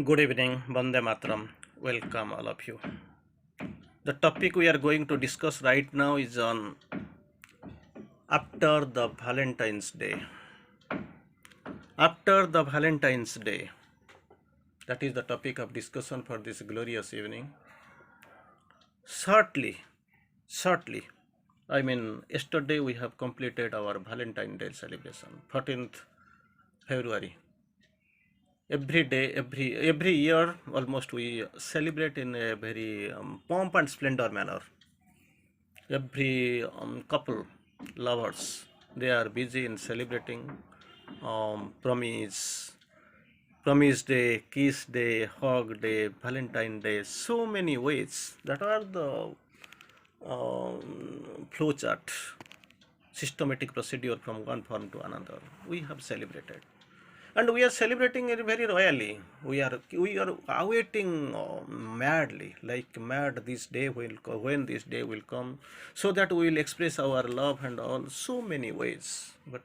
Good evening, Bande Matram. Welcome, all of you. The topic we are going to discuss right now is on after the Valentine's Day. After the Valentine's Day, that is the topic of discussion for this glorious evening. Shortly, shortly, yesterday we have completed our Valentine Day celebration, 14th February. Every day, every year, almost we celebrate in a very pomp and splendor manner. Every couple lovers, they are busy in celebrating promise day, kiss day, hug day, Valentine day, so many ways that are the flowchart, systematic procedure from one form to another we have celebrated, and we are celebrating it very royally. We are awaiting madly, like mad, this day will when this day will come, so that we will express our love and all so many ways. But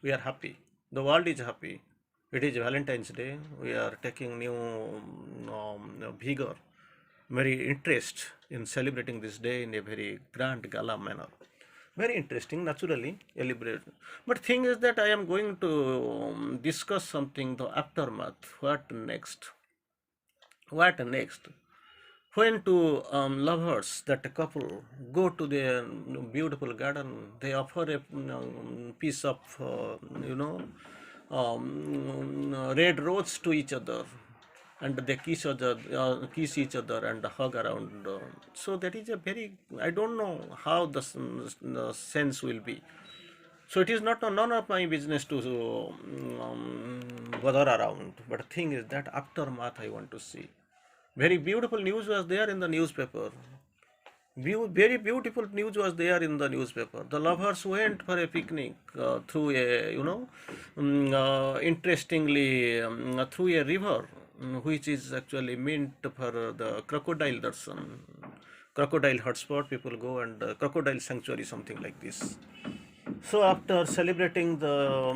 we are happy. The world is happy. It is Valentine's Day. We are taking new vigor, very interest in celebrating this day in a very grand gala manner. Very interesting, naturally, elaborate. But thing is that I am going to discuss something, the aftermath. What next? What next? When two lovers, that a couple, go to the beautiful garden, they offer a piece of, red rose to each other, and they kiss each other and hug around. So that is a very, I don't know how the sense will be. So it is not none of my business to bother around. But thing is that aftermath I want to see. Very beautiful news was there in the newspaper. Very beautiful news was there in the newspaper. The lovers went for a picnic through a, interestingly, through a river, which is actually meant for the crocodile darshan. Crocodile hotspot, people go, and crocodile sanctuary, something like this. So after celebrating the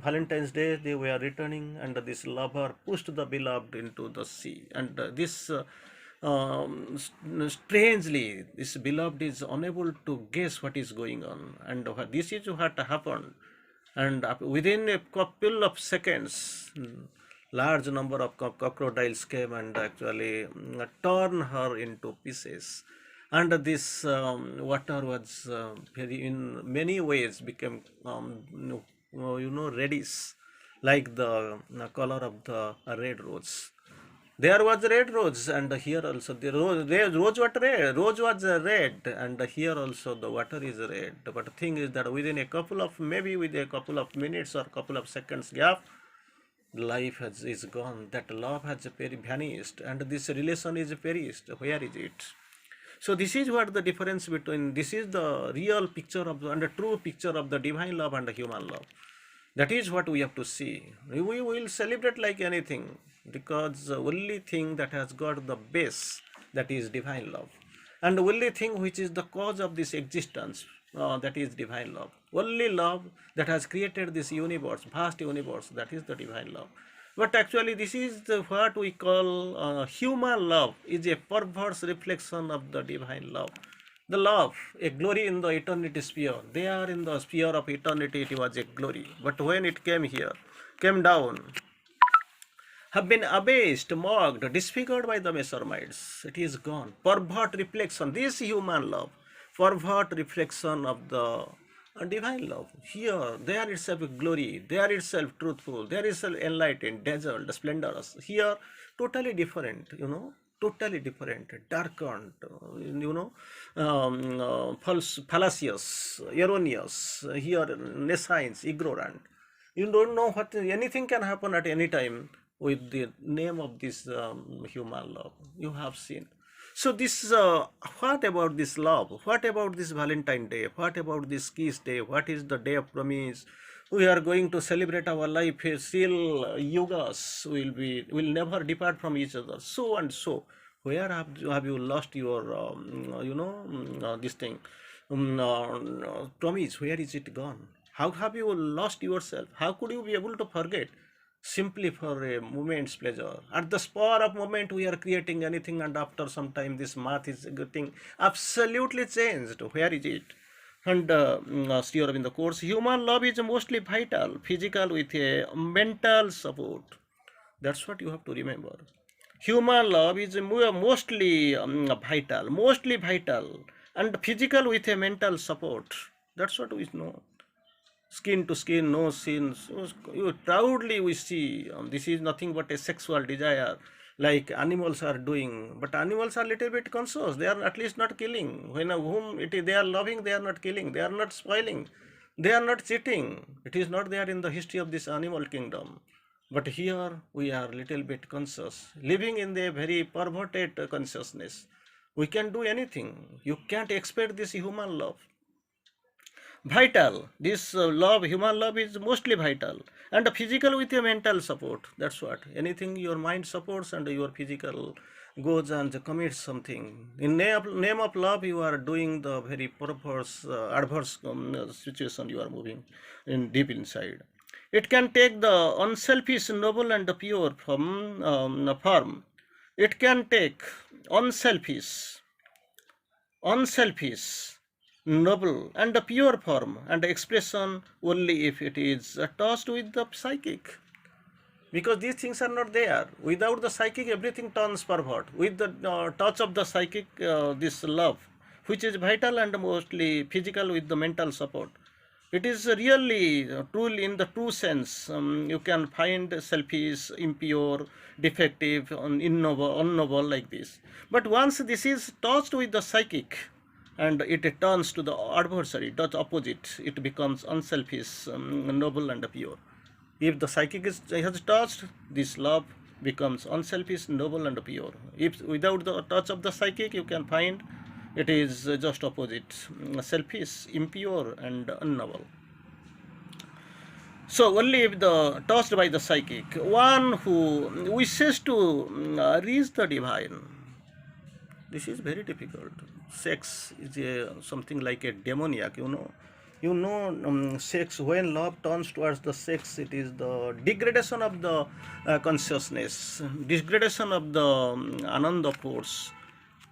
Valentine's Day, they were returning, and this lover pushed the beloved into the sea. And strangely, this beloved is unable to guess what is going on, and this is what happened. And within a couple of seconds, large number of crocodiles came and actually torn her into pieces. And this water was very, in many ways, became reddish, like the color of the red rose. There was red rose, and here also the rose was red. Rose was red, and here also the water is red. But the thing is that within a couple of, maybe with a couple of minutes or couple of seconds gap, life is gone. That love has vanished, and this relation is perished. Where is it? So this is what the difference between, this is the real picture of and the true picture of the divine love and the human love. That is what we have to see. We will celebrate like anything, because the only thing that has got the base, that is divine love, and the only thing which is the cause of this existence, that is divine love. Only love that has created this universe, vast universe, that is the divine love. But actually, this is what we call human love, is a perverse reflection of the divine love. The love, a glory in the eternity sphere. There in the sphere of eternity, it was a glory. But when it came here, came down, have been abased, mocked, disfigured by the Messermites. It is gone. Pervert reflection, this human love, pervert reflection of the divine love. Here, there itself glory, there itself truthful, there itself enlightened, dazzled, splendorous. Here, totally different, totally different, darkened, false, fallacious, erroneous. Here, nescience, ignorant. You don't know what, anything can happen at any time with the name of this human love. You have seen. So this, what about this love? What about this Valentine Day? What about this kiss day? What is the day of promise? We are going to celebrate our life still. Yugas will never depart from each other. So and so. Where have you lost your this thing? Promise. Where is it gone? How have you lost yourself? How could you be able to forget? simply for a moment's pleasure. At the spur of moment, we are creating anything, and after some time, this math is getting absolutely changed. Where is it? And Sri in the course, human love is mostly vital, physical with a mental support. That's what you have to remember. Human love is mostly vital, and physical with a mental support. That's what we know. Skin to skin, no sin. So proudly we see this is nothing but a sexual desire, like animals are doing. But animals are little bit conscious. They are at least not killing. When whom it is, they are loving, they are not killing. They are not spoiling. They are not cheating. It is not there in the history of this animal kingdom. But here we are little bit conscious, living in the very perverted consciousness. We can do anything. You can't expect this human love. Vital, this love, human love is mostly vital, and physical with a mental support. That's what, anything your mind supports and your physical goes and commits something in name of love. You are doing the very perverse adverse situation. You are moving in deep inside. It can take the unselfish, noble and pure from form. It can take unselfish, unselfish, noble, and a pure form and expression only if it is touched with the psychic. Because these things are not there. Without the psychic, everything turns pervert. With the touch of the psychic, this love, which is vital and mostly physical with the mental support. It is really truly in the true sense. You can find selfish, impure, defective, unnoble like this. But once this is touched with the psychic, and it turns to the adversary, the opposite, it becomes unselfish, noble, and pure. If the psychic has touched, this love becomes unselfish, noble, and pure. If without the touch of the psychic, you can find it is just opposite, selfish, impure, and unnoble. So only if the touched by the psychic, one who wishes to reach the divine. This is very difficult. Sex is something like a demoniac, you know. Sex, when love turns towards the sex, it is the degradation of the consciousness, degradation of the Ananda force.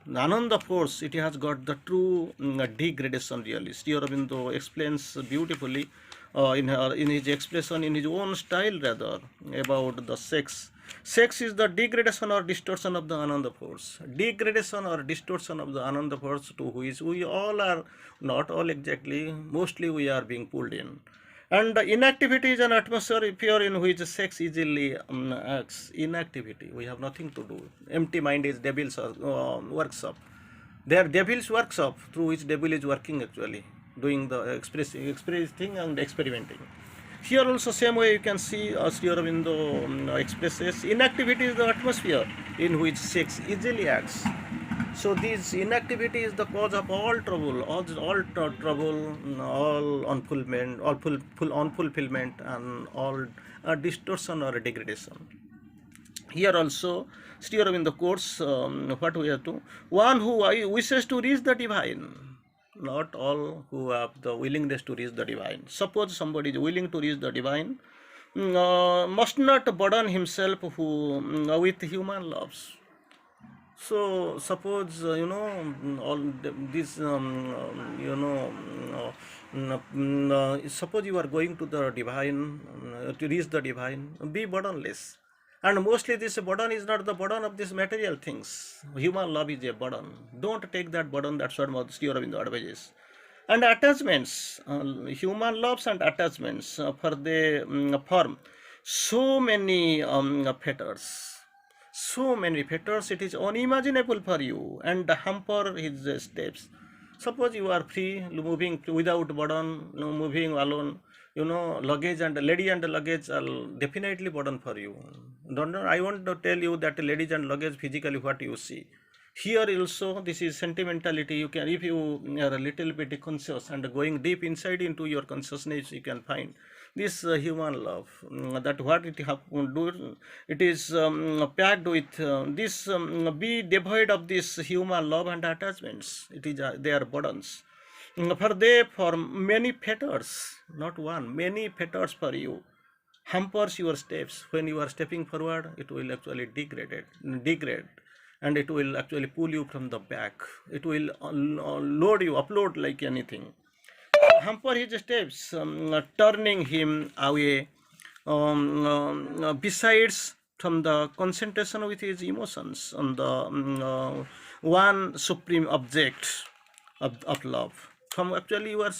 The Ananda force, it has got the true degradation really. Sri Aurobindo explains beautifully in his expression, in his own style rather, about the sex. Sex is the degradation or distortion of the Ananda force. Degradation or distortion of the Ananda force to which we all are, not all exactly, mostly we are being pulled in. And inactivity is an atmosphere in which sex easily acts. Inactivity, we have nothing to do. Empty mind is devil's workshop. They are devil's workshop through which devil is working actually, doing the expressing and experimenting. Here also same way you can see Sri Aurobindo expresses inactivity is the atmosphere in which sex easily acts. So this inactivity is the cause of all trouble, trouble, all unfulfillment, unfulfillment, and all distortion or degradation. Here also, Sri Aurobindo quotes what we have to one who wishes to reach the divine. Not all who have the willingness to reach the divine. Suppose somebody is willing to reach the divine, must not burden himself with human loves. So suppose all this suppose you are going to the divine, to reach the divine, be burdenless. And mostly this burden is not the burden of these material things. Human love is a burden. Don't take that burden. That's what Sri Aurobindo advises. And attachments, human loves and attachments, for the form so many fetters, so many fetters, it is unimaginable for you and hamper his steps. Suppose you are free, moving without burden, moving alone, luggage and lady and luggage are definitely burden for you. Don't know, I want to tell you that ladies and luggage physically what you see. Here also this is sentimentality. You can, if you are a little bit conscious and going deep inside into your consciousness, you can find this human love, that what it have do, it is packed with this, be devoid of this human love and attachments. It is they are burdens. For they, for many fetters, not one, many fetters for you. hampers your steps. When you are stepping forward, it will actually degrade, and it will actually pull you from the back. It will upload like anything. Hamper his steps, turning him away. Besides from the concentration with his emotions on the one supreme object of love. From actually you are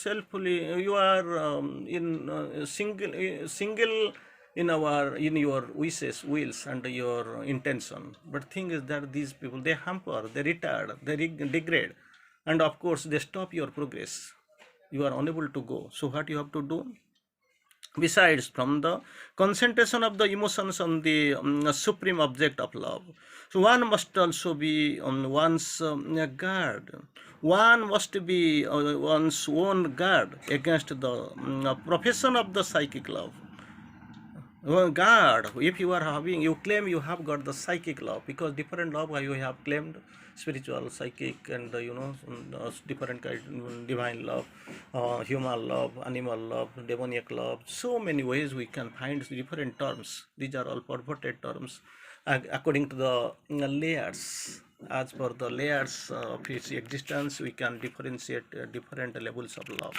you are in single in your wishes, wills, and your intention. But thing is that these people, they hamper, they retard, they degrade, and of course they stop your progress. You are unable to go. So what you have to do? Besides from the concentration of the emotions on the supreme object of love, so one must also be on one's guard. One must be one's own guard against the profession of the psychic love. Well, God, if you are having, you claim you have got the psychic love, because different love you have claimed, spiritual, psychic, and different kind, divine love, human love, animal love, demoniac love. So many ways we can find different terms. These are all perverted terms, according to the layers. As per the layers of its existence, we can differentiate different levels of love.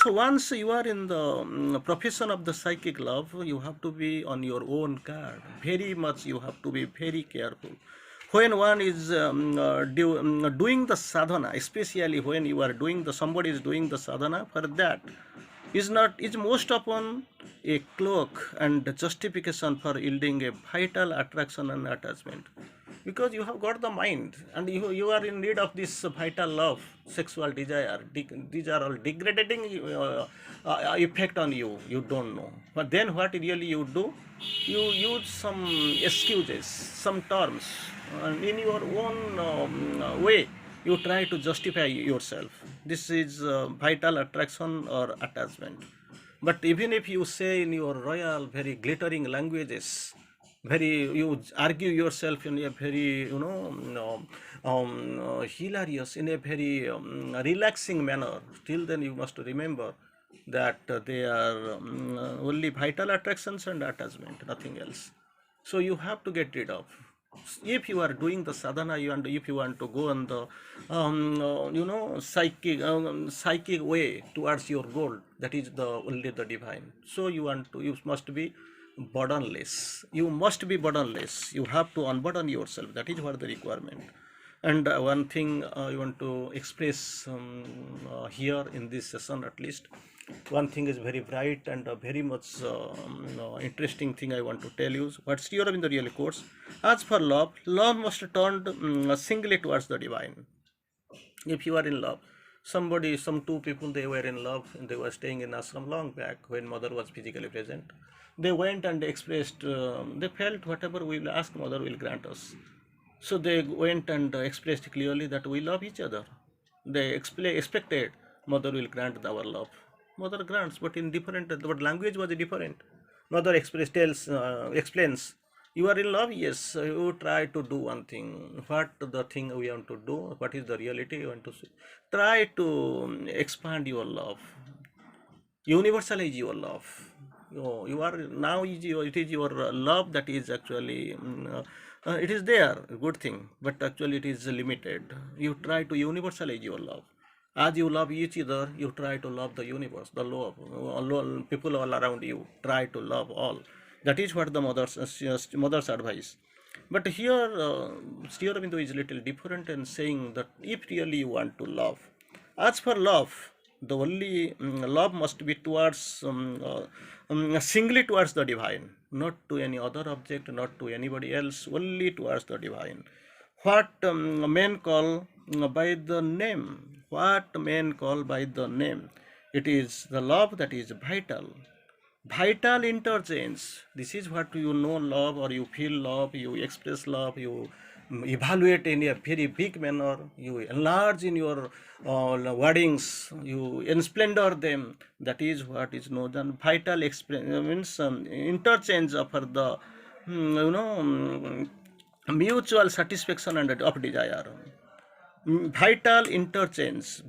So once you are in the profession of the psychic love, you have to be on your own guard. Very much you have to be very careful. When one is doing the sadhana, especially when you are doing the, somebody is doing the sadhana, for that is most often a cloak and justification for yielding a vital attraction and attachment, because you have got the mind and you are in need of this vital love, sexual desire. These are all degrading effect on you, you don't know. But then what really you do, you use some excuses, some terms, and in your own way you try to justify yourself. This is vital attraction or attachment. But even if you say in your royal, very glittering languages, very, you argue yourself in a very, hilarious, in a very relaxing manner, still then you must remember that they are only vital attractions and attachment, nothing else. So you have to get rid of. If you are doing the sadhana, and if you want to go on the psychic way towards your goal, that is the only the divine. So you must be burdenless. You must be burdenless. You have to unburden yourself. That is what the requirement. And one thing I want to express here in this session, at least, one thing is very bright and very much interesting thing I want to tell you. What Sri Aurobindo really quotes: as for love, love must turn singly towards the divine. If you are in love, some two people, they were in love and they were staying in ashram long back when mother was physically present. They went and expressed, they felt whatever we will ask, mother will grant us. So they went and expressed clearly that we love each other. They expected mother will grant our love. Mother grants, but in different, but language was different. Mother explains, you are in love, yes, you try to do one thing. What the thing we want to do, what is the reality you want to see? Try to expand your love, universalize your love. You are now, it is your love that is actually it is there, good thing, but actually it is limited. You try to universalize your love. As you love each other, you try to love the universe, the love, people all around you. Try to love all. That is what the mother's advice. But here, Sri Aurobindo is little different in saying that if really you want to love, as for love, the only love must be towards singly towards the divine, not to any other object, not to anybody else, only towards the divine. What men call by the name, what men call by the name, it is the love that is vital. Vital interchange. This is what you know love, or you feel love, you express love, you evaluate in a very big manner, you enlarge in your wordings, you splendor them. That is what is known as vital means interchange of the mutual satisfaction and of desire. Vital interchange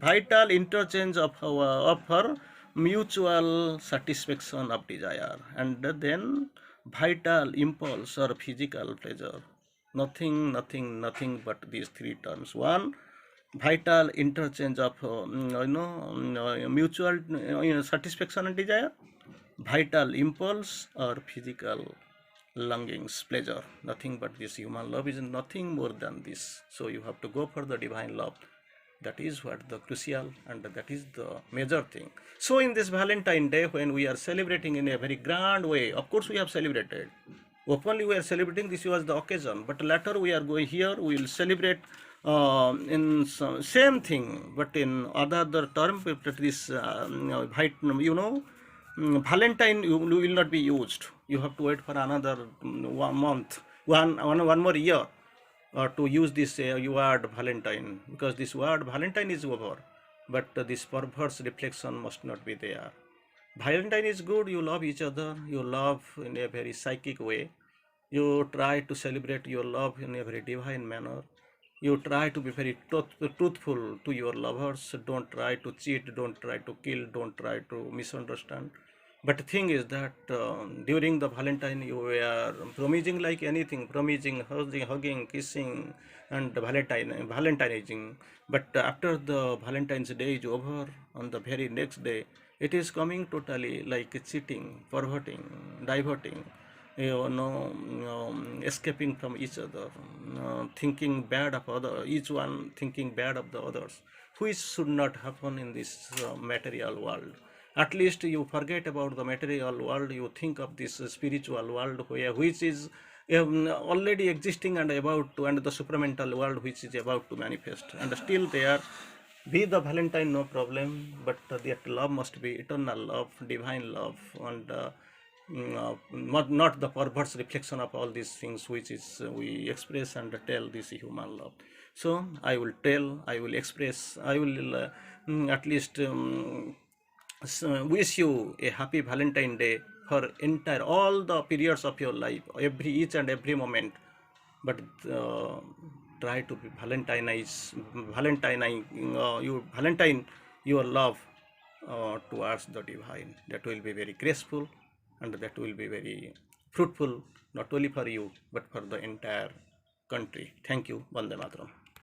of her mutual satisfaction of desire, and then vital impulse or physical pleasure. Nothing, nothing, nothing but these three terms. One, vital interchange of mutual satisfaction and desire, vital impulse or physical longings, pleasure. Nothing but this. Human love is nothing more than this. So you have to go for the divine love. That is what the crucial and that is the major thing. So in this Valentine Day, when we are celebrating in a very grand way, of course we have celebrated. Openly we are celebrating, this was the occasion, but later we are going here, we will celebrate in some, same thing, but in other term, that this, Valentine will not be used. You have to wait for another 1 month, one more year to use this word Valentine, because this word Valentine is over, but this perverse reflection must not be there. Valentine is good, you love each other, you love in a very psychic way, you try to celebrate your love in a very divine manner, you try to be very truthful to your lovers, don't try to cheat, don't try to kill, don't try to misunderstand. But the thing is that during the Valentine, you were promising like anything, promising, hugging, kissing, and Valentinizing. But after the Valentine's Day is over, on the very next day, it is coming totally like cheating, perverting, diverting, escaping from each other, thinking bad of other, each one thinking bad of the others, which should not happen in this material world. At least you forget about the material world, you think of this spiritual world, which is already existing and about to, and the supramental world which is about to manifest, and still there be the Valentine, no problem, but that love must be eternal love, divine love, and not the perverse reflection of all these things which is we express and tell this human love. So I will tell, I will express, I will at least wish you a happy Valentine Day for entire all the periods of your life, every each and every moment. But try to be Valentine your love towards the divine. That will be very graceful, and that will be very fruitful, not only for you but for the entire country. Thank you. Vande Mataram.